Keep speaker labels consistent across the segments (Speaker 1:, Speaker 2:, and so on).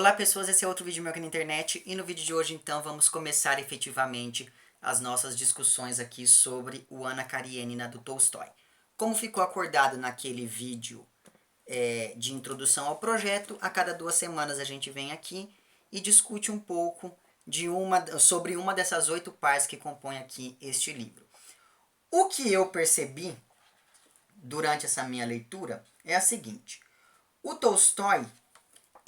Speaker 1: Olá pessoas, esse é outro vídeo meu aqui na internet e no vídeo de hoje então vamos começar efetivamente as nossas discussões aqui sobre o Anna Karenina do Tolstói. Como ficou acordado naquele vídeo de introdução ao projeto, a cada 2 semanas a gente vem aqui e discute um pouco sobre uma dessas 8 partes que compõem aqui este livro. O que eu percebi durante essa minha leitura é a seguinte: o Tolstói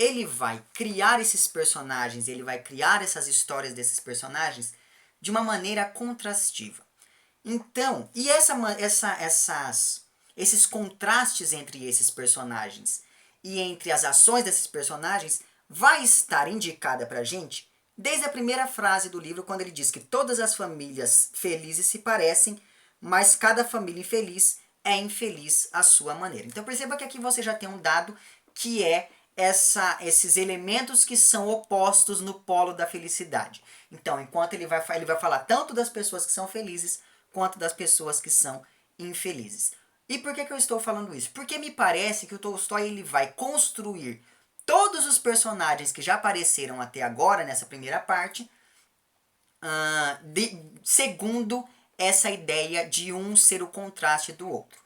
Speaker 1: ele vai criar esses personagens, ele vai criar essas histórias desses personagens de uma maneira contrastiva. Então, e esses contrastes entre esses personagens e entre as ações desses personagens vai estar indicada pra gente desde a primeira frase do livro, quando ele diz que todas as famílias felizes se parecem, mas cada família infeliz é infeliz à sua maneira. Então perceba que aqui você já tem um dado que é esses elementos que são opostos no polo da felicidade. Então, enquanto ele vai falar tanto das pessoas que são felizes, quanto das pessoas que são infelizes. E por que eu estou falando isso? Porque me parece que o Tolstói ele vai construir todos os personagens que já apareceram até agora, nessa primeira parte, segundo essa ideia de um ser o contraste do outro.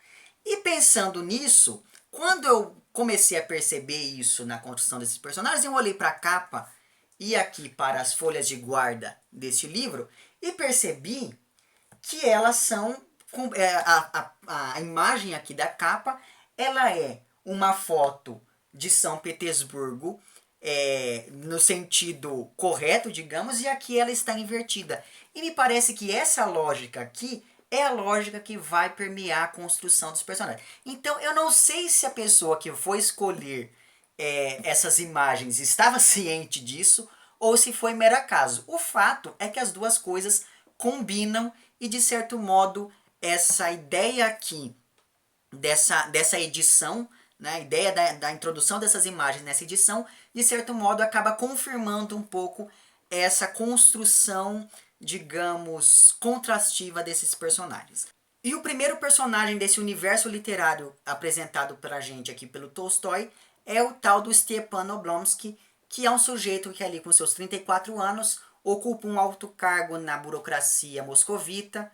Speaker 1: E pensando nisso, quando eu comecei a perceber isso na construção desses personagens, eu olhei para a capa e aqui para as folhas de guarda deste livro e percebi que elas são... a imagem aqui da capa, ela é uma foto de São Petersburgo, no sentido correto, digamos, e aqui ela está invertida. E me parece que essa lógica aqui é a lógica que vai permear a construção dos personagens. Então eu não sei se a pessoa que foi escolher essas imagens estava ciente disso ou se foi mero acaso. O fato é que as duas coisas combinam e de certo modo essa ideia aqui dessa edição, né, a ideia da introdução dessas imagens nessa edição, de certo modo acaba confirmando um pouco essa construção, digamos, contrastiva desses personagens. E o primeiro personagem desse universo literário apresentado pra gente aqui pelo Tolstói é o tal do Stepan Oblonsky, que é um sujeito que ali com seus 34 anos ocupa um alto cargo na burocracia moscovita.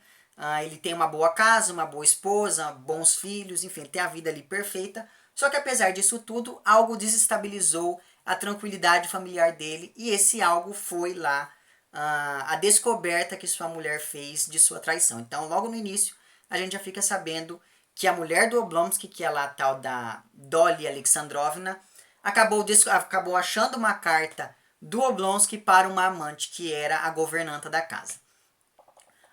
Speaker 1: Ele tem uma boa casa, uma boa esposa, bons filhos, enfim, ele tem a vida ali perfeita. Só que apesar disso tudo, algo desestabilizou a tranquilidade familiar dele e esse algo foi lá a descoberta que sua mulher fez de sua traição. Então logo no início a gente já fica sabendo que a mulher do Oblonsky, que é lá a tal da Dolly Alexandrovna, acabou achando uma carta do Oblonsky para uma amante que era a governanta da casa.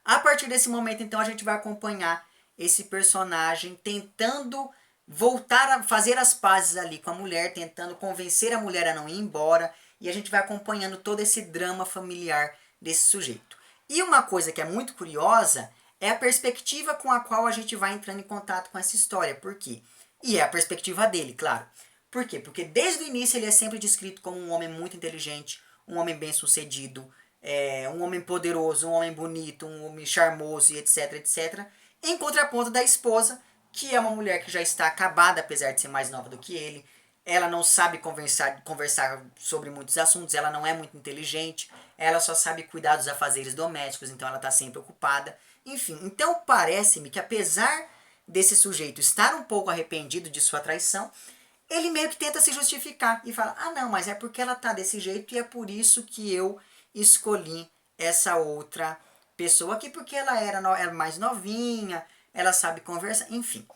Speaker 1: A partir desse momento, então, a gente vai acompanhar esse personagem tentando voltar a fazer as pazes ali com a mulher, tentando convencer a mulher a não ir embora, e a gente vai acompanhando todo esse drama familiar desse sujeito. E uma coisa que é muito curiosa é a perspectiva com a qual a gente vai entrando em contato com essa história. Por quê? E é a perspectiva dele, claro. Por quê? Porque desde o início ele é sempre descrito como um homem muito inteligente, um homem bem-sucedido, um homem poderoso, um homem bonito, um homem charmoso e etc, etc. Em contraponto da esposa, que é uma mulher que já está acabada, apesar de ser mais nova do que ele. Ela não sabe conversar sobre muitos assuntos, ela não é muito inteligente, ela só sabe cuidar dos afazeres domésticos, então ela está sempre ocupada. Enfim, então parece-me que apesar desse sujeito estar um pouco arrependido de sua traição, ele meio que tenta se justificar e fala: ah não, mas é porque ela tá desse jeito e é por isso que eu escolhi essa outra pessoa aqui, porque ela era mais novinha, ela sabe conversar, enfim.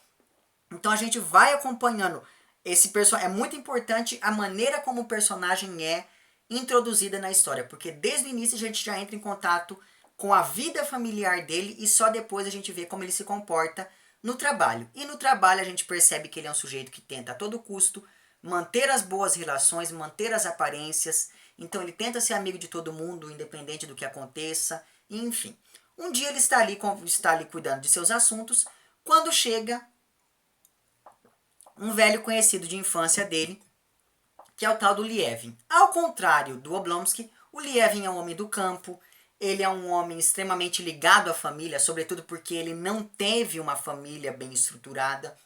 Speaker 1: Então a gente vai acompanhando esse personagem. É muito importante a maneira como o personagem é introduzida na história, porque desde o início a gente já entra em contato com a vida familiar dele e só depois a gente vê como ele se comporta no trabalho. E no trabalho a gente percebe que ele é um sujeito que tenta a todo custo manter as boas relações, manter as aparências. Então ele tenta ser amigo de todo mundo, independente do que aconteça, enfim. Um dia ele está ali cuidando de seus assuntos, quando chega um velho conhecido de infância dele, que é o tal do Lievin. Ao contrário do Oblonsky, o Lievin é um homem do campo, ele é um homem extremamente ligado à família, sobretudo porque ele não teve uma família bem estruturada.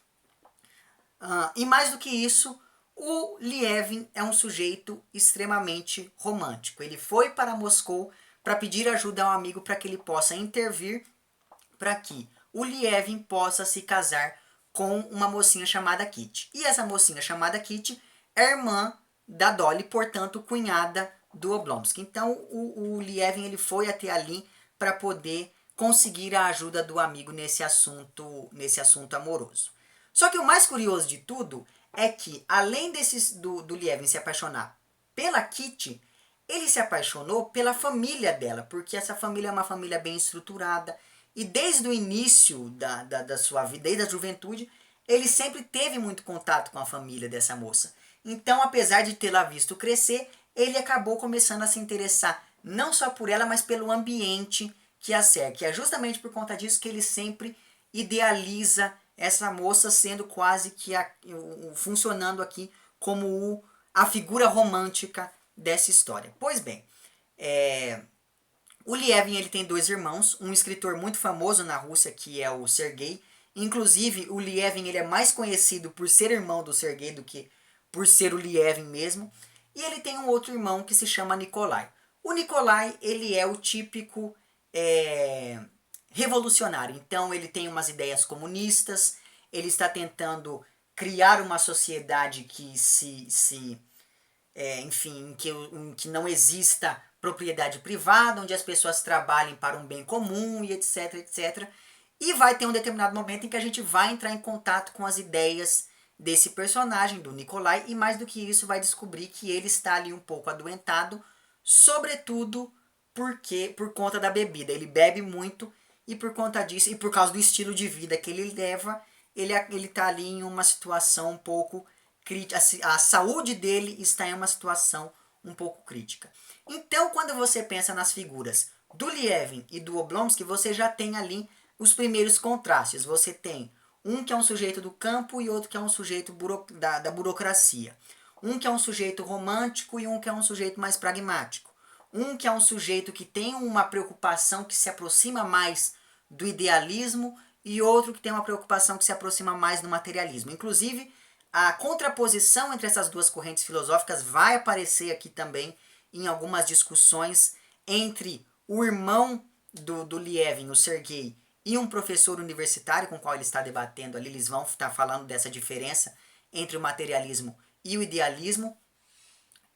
Speaker 1: E mais do que isso, O Lievin é um sujeito extremamente romântico. Ele foi para Moscou para pedir ajuda a um amigo para que ele possa intervir para que o Lievin possa se casar com uma mocinha chamada Kitty. E essa mocinha chamada Kitty é irmã da Dolly, portanto, cunhada do Oblonsky. Então, o Lievin ele foi até ali para poder conseguir a ajuda do amigo nesse assunto amoroso. Só que o mais curioso de tudo é que, além do Lievin se apaixonar pela Kitty, ele se apaixonou pela família dela, porque essa família é uma família bem estruturada, e desde o início da sua vida, desde a juventude, ele sempre teve muito contato com a família dessa moça. Então, apesar de tê-la visto crescer, ele acabou começando a se interessar não só por ela, mas pelo ambiente que a cerca. E é justamente por conta disso que ele sempre idealiza essa moça, sendo quase que funcionando aqui como a figura romântica dessa história. Pois bem, o Lievin ele tem dois irmãos, um escritor muito famoso na Rússia que é o Sergei. Inclusive o Lievin ele é mais conhecido por ser irmão do Sergei do que por ser o Lievin mesmo. E ele tem um outro irmão que se chama Nikolai. O Nikolai ele é o típico revolucionário. Então ele tem umas ideias comunistas, ele está tentando criar uma sociedade que enfim, em que não exista propriedade privada, onde as pessoas trabalhem para um bem comum e etc, etc. E vai ter um determinado momento em que a gente vai entrar em contato com as ideias desse personagem, do Nikolai, e mais do que isso vai descobrir que ele está ali um pouco adoentado, sobretudo por conta da bebida. Ele bebe muito e por conta disso, e por causa do estilo de vida que ele leva, ele está ali em uma situação um pouco crítica. A saúde dele está em uma situação um pouco crítica. Então, quando você pensa nas figuras do Lievin e do Oblonsky, você já tem ali os primeiros contrastes. Você tem um que é um sujeito do campo e outro que é um sujeito da burocracia. Um que é um sujeito romântico e um que é um sujeito mais pragmático. Um que é um sujeito que tem uma preocupação que se aproxima mais do idealismo e outro que tem uma preocupação que se aproxima mais do materialismo. Inclusive, a contraposição entre essas duas correntes filosóficas vai aparecer aqui também em algumas discussões entre o irmão do Lievin, o Sergei, e um professor universitário com o qual ele está debatendo ali. Eles vão estar falando dessa diferença entre o materialismo e o idealismo.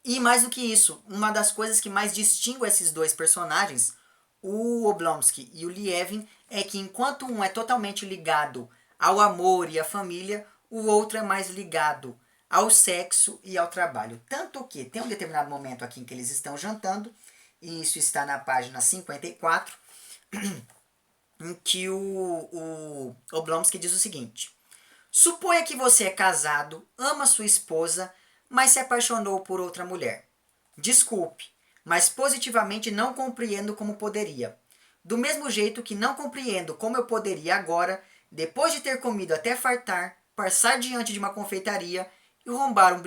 Speaker 1: E mais do que isso, uma das coisas que mais distingue esses dois personagens, o Oblonsky e o Lievin, é que enquanto um é totalmente ligado ao amor e à família, o outro é mais ligado ao sexo e ao trabalho. Tanto que tem um determinado momento aqui em que eles estão jantando, e isso está na página 54, em que o Oblonsky diz o seguinte: suponha que você é casado, ama sua esposa, mas se apaixonou por outra mulher. Desculpe, mas positivamente não compreendo como poderia. Do mesmo jeito que não compreendo como eu poderia agora, depois de ter comido até fartar, passar diante de uma confeitaria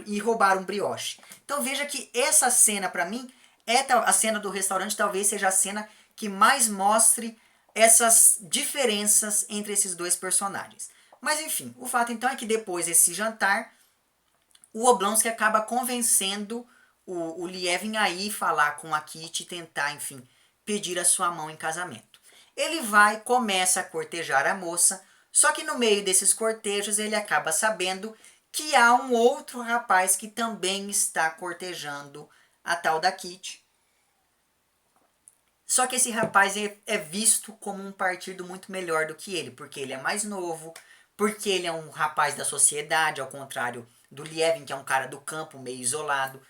Speaker 1: e roubar um brioche. Então veja que essa cena para mim, a cena do restaurante talvez seja a cena que mais mostre essas diferenças entre esses dois personagens. Mas enfim, o fato então é que depois desse jantar, o Oblonsky acaba convencendo o Lievin a ir falar com a Kitty e tentar, enfim, pedir a sua mão em casamento. Ele vai, começa a cortejar a moça, só que no meio desses cortejos ele acaba sabendo que há um outro rapaz que também está cortejando a tal da Kitty. Só que esse rapaz é visto como um partido muito melhor do que ele, porque ele é mais novo, porque ele é um rapaz da sociedade, ao contrário do Lievin, que é um cara do campo, meio isolado.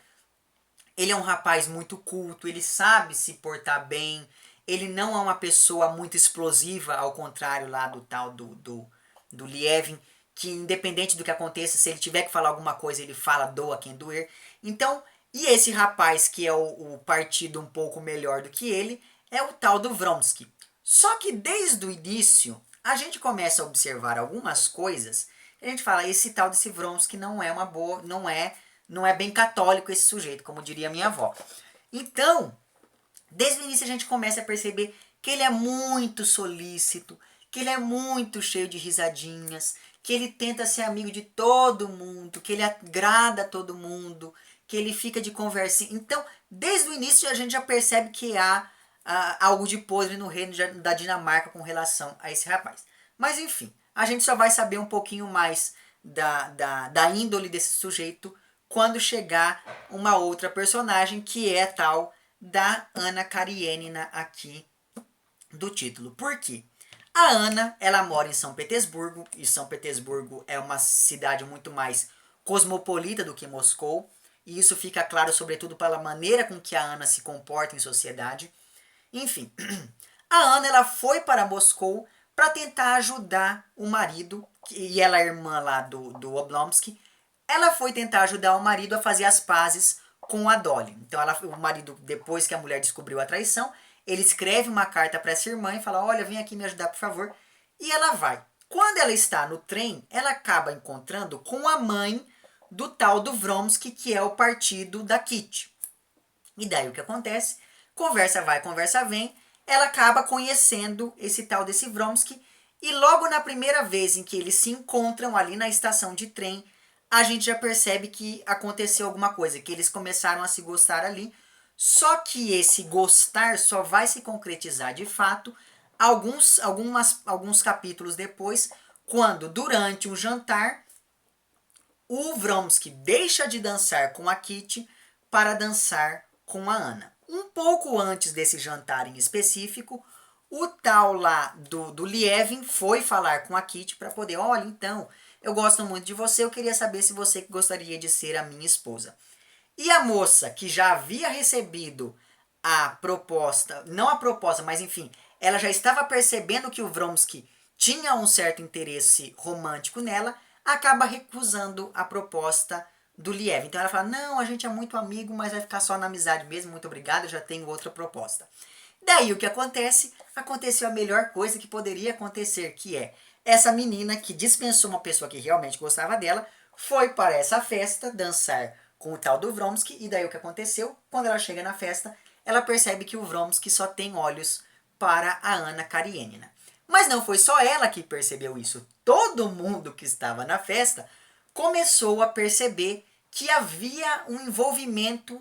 Speaker 1: Ele é um rapaz muito culto, ele sabe se portar bem, ele não é uma pessoa muito explosiva, ao contrário lá do tal do Lievin, que independente do que aconteça, se ele tiver que falar alguma coisa, ele fala, doa quem doer. Então, e esse rapaz que é o partido um pouco melhor do que ele, é o tal do Vronsky. Só que desde o início, a gente começa a observar algumas coisas, a gente fala, esse tal desse Vronsky não é uma boa, não é bem católico esse sujeito, como diria minha avó. Então, desde o início a gente começa a perceber que ele é muito solícito, que ele é muito cheio de risadinhas, que ele tenta ser amigo de todo mundo, que ele agrada a todo mundo, que ele fica de conversinha. Então, desde o início a gente já percebe que há algo de podre no reino da Dinamarca com relação a esse rapaz. Mas enfim, a gente só vai saber um pouquinho mais da índole desse sujeito quando chegar uma outra personagem, que é a tal da Anna Karenina aqui do título. Por quê? A Ana, ela mora em São Petersburgo, e São Petersburgo é uma cidade muito mais cosmopolita do que Moscou, e isso fica claro sobretudo pela maneira com que a Ana se comporta em sociedade. Enfim, a Ana, ela foi para Moscou para tentar ajudar o marido, e ela é irmã lá do Oblonsky. Ela foi tentar ajudar o marido a fazer as pazes com a Dolly. Então o marido, depois que a mulher descobriu a traição, ele escreve uma carta para essa irmã e fala: olha, vem aqui me ajudar, por favor. E ela vai. Quando ela está no trem, ela acaba encontrando com a mãe do tal do Vronsky, que é o partido da Kitty. E daí o que acontece? Conversa vai, conversa vem. Ela acaba conhecendo esse tal desse Vronsky. E logo na primeira vez em que eles se encontram ali na estação de trem, a gente já percebe que aconteceu alguma coisa, que eles começaram a se gostar ali. Só que esse gostar só vai se concretizar de fato alguns capítulos depois, quando durante um jantar o Vronsky deixa de dançar com a Kitty para dançar com a Ana. Um pouco antes desse jantar em específico, o tal lá do Lievin foi falar com a Kitty para poder, olha, então, eu gosto muito de você, eu queria saber se você gostaria de ser a minha esposa. E a moça que já havia recebido a proposta, não a proposta, mas enfim, ela já estava percebendo que o Vronsky tinha um certo interesse romântico nela, acaba recusando a proposta do Liev. Então ela fala: não, a gente é muito amigo, mas vai ficar só na amizade mesmo, muito obrigada, já tenho outra proposta. Daí o que acontece? Aconteceu a melhor coisa que poderia acontecer, que é essa menina que dispensou uma pessoa que realmente gostava dela, foi para essa festa dançar com o tal do Vronsky, e daí o que aconteceu? Quando ela chega na festa, ela percebe que o Vronsky só tem olhos para a Anna Karenina. Mas não foi só ela que percebeu isso. Todo mundo que estava na festa começou a perceber que havia um envolvimento,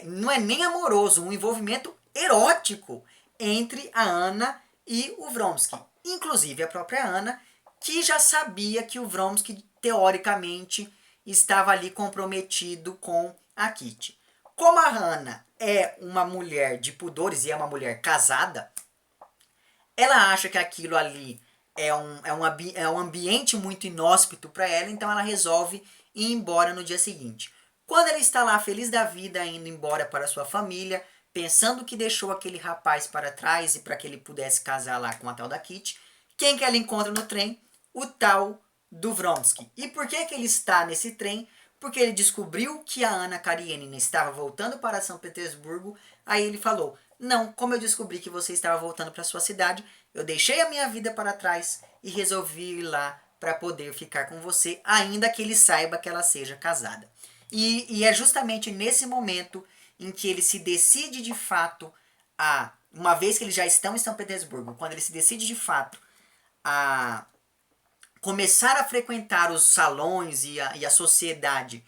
Speaker 1: não é nem amoroso, um envolvimento erótico entre a Anna e o Vronsky. Inclusive a própria Anna, que já sabia que o Vronsky, teoricamente, estava ali comprometido com a Kitty. Como a Hannah é uma mulher de pudores e é uma mulher casada, ela acha que aquilo ali é um ambiente muito inóspito para ela, então ela resolve ir embora no dia seguinte. Quando ela está lá feliz da vida, indo embora para sua família, pensando que deixou aquele rapaz para trás e para que ele pudesse casar lá com a tal da Kitty, quem que ela encontra no trem? O tal do Vronsky. E por que ele está nesse trem? Porque ele descobriu que a Anna Karenina estava voltando para São Petersburgo. Aí ele falou: não, como eu descobri que você estava voltando para sua cidade, eu deixei a minha vida para trás e resolvi ir lá para poder ficar com você, ainda que ele saiba que ela seja casada. E é justamente nesse momento em que ele se decide de fato uma vez que eles já estão em São Petersburgo, quando ele se decide de fato a começar a frequentar os salões e a sociedade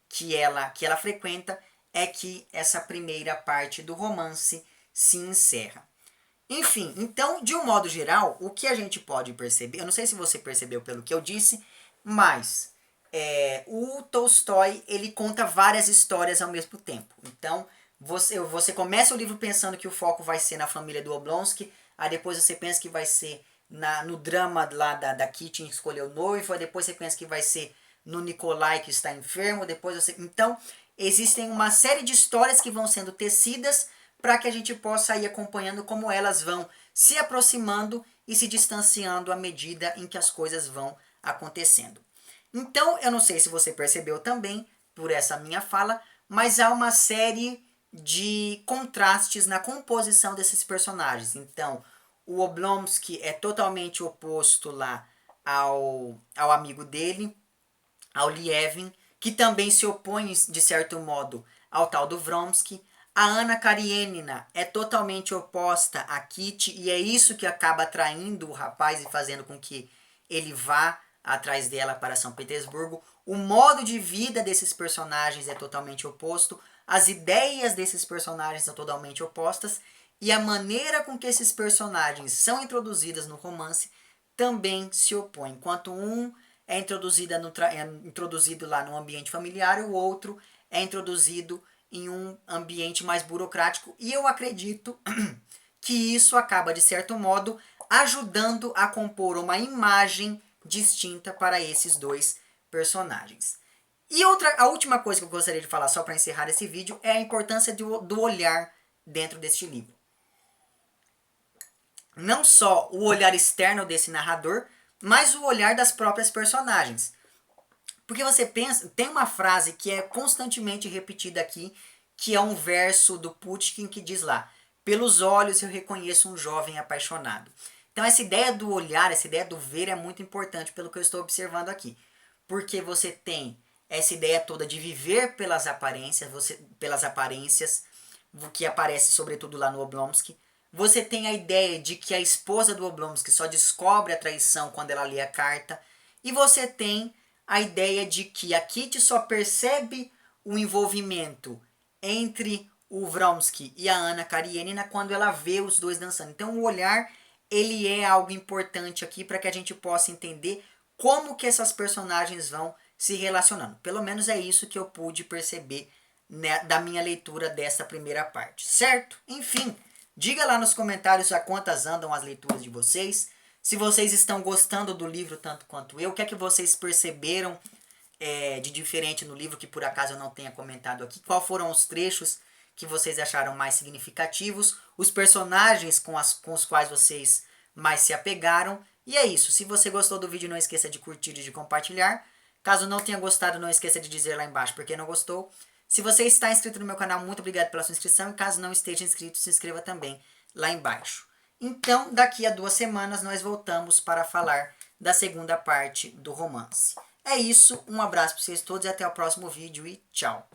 Speaker 1: que ela frequenta, é que essa primeira parte do romance se encerra. Enfim, então, de um modo geral, o que a gente pode perceber, eu não sei se você percebeu pelo que eu disse, mas o Tolstói, ele conta várias histórias ao mesmo tempo. Então, você começa o livro pensando que o foco vai ser na família do Oblonsky, aí depois você pensa que vai ser no drama lá da Kitty que escolheu o noivo, aí depois você pensa que vai ser no Nikolai que está enfermo, depois você... Então, existem uma série de histórias que vão sendo tecidas para que a gente possa ir acompanhando como elas vão se aproximando e se distanciando à medida em que as coisas vão acontecendo. Então, eu não sei se você percebeu também, por essa minha fala, mas há uma série de contrastes na composição desses personagens. Então, o Oblonsky é totalmente oposto lá ao amigo dele, ao Lievin, que também se opõe, de certo modo, ao tal do Vronsky. A Anna Karenina é totalmente oposta a Kitty, e é isso que acaba atraindo o rapaz e fazendo com que ele vá atrás dela para São Petersburgo. O modo de vida desses personagens é totalmente oposto. As ideias desses personagens são totalmente opostas. E a maneira com que esses personagens são introduzidos no romance também se opõe. Enquanto um é introduzido lá no ambiente familiar, o outro é introduzido em um ambiente mais burocrático. E eu acredito que isso acaba, de certo modo, ajudando a compor uma imagem distinta para esses dois personagens. E a última coisa que eu gostaria de falar, só para encerrar esse vídeo, é a importância do olhar dentro deste livro. Não só o olhar externo desse narrador, mas o olhar das próprias personagens. Porque você pensa, tem uma frase que é constantemente repetida aqui, que é um verso do Pushkin que diz lá: pelos olhos eu reconheço um jovem apaixonado. Então essa ideia do olhar, essa ideia do ver é muito importante pelo que eu estou observando aqui. Porque você tem essa ideia toda de viver pelas aparências, que aparece sobretudo lá no Oblonsky. Você tem a ideia de que a esposa do Oblonsky só descobre a traição quando ela lê a carta. E você tem a ideia de que a Kitty só percebe o envolvimento entre o Vronsky e a Anna Karenina quando ela vê os dois dançando. Então o olhar, ele é algo importante aqui para que a gente possa entender como que essas personagens vão se relacionando. Pelo menos é isso que eu pude perceber, né, da minha leitura dessa primeira parte, certo? Enfim, diga lá nos comentários a quantas andam as leituras de vocês. Se vocês estão gostando do livro tanto quanto eu, o que é que vocês perceberam de diferente no livro que por acaso eu não tenha comentado aqui? Qual foram os trechos que vocês acharam mais significativos? Os personagens com os quais vocês mais se apegaram? E é isso. Se você gostou do vídeo, não esqueça de curtir e de compartilhar. Caso não tenha gostado, não esqueça de dizer lá embaixo porque não gostou. Se você está inscrito no meu canal, muito obrigado pela sua inscrição. E caso não esteja inscrito, se inscreva também lá embaixo. Então, daqui a 2 semanas, nós voltamos para falar da segunda parte do romance. É isso, um abraço para vocês todos e até o próximo vídeo e tchau!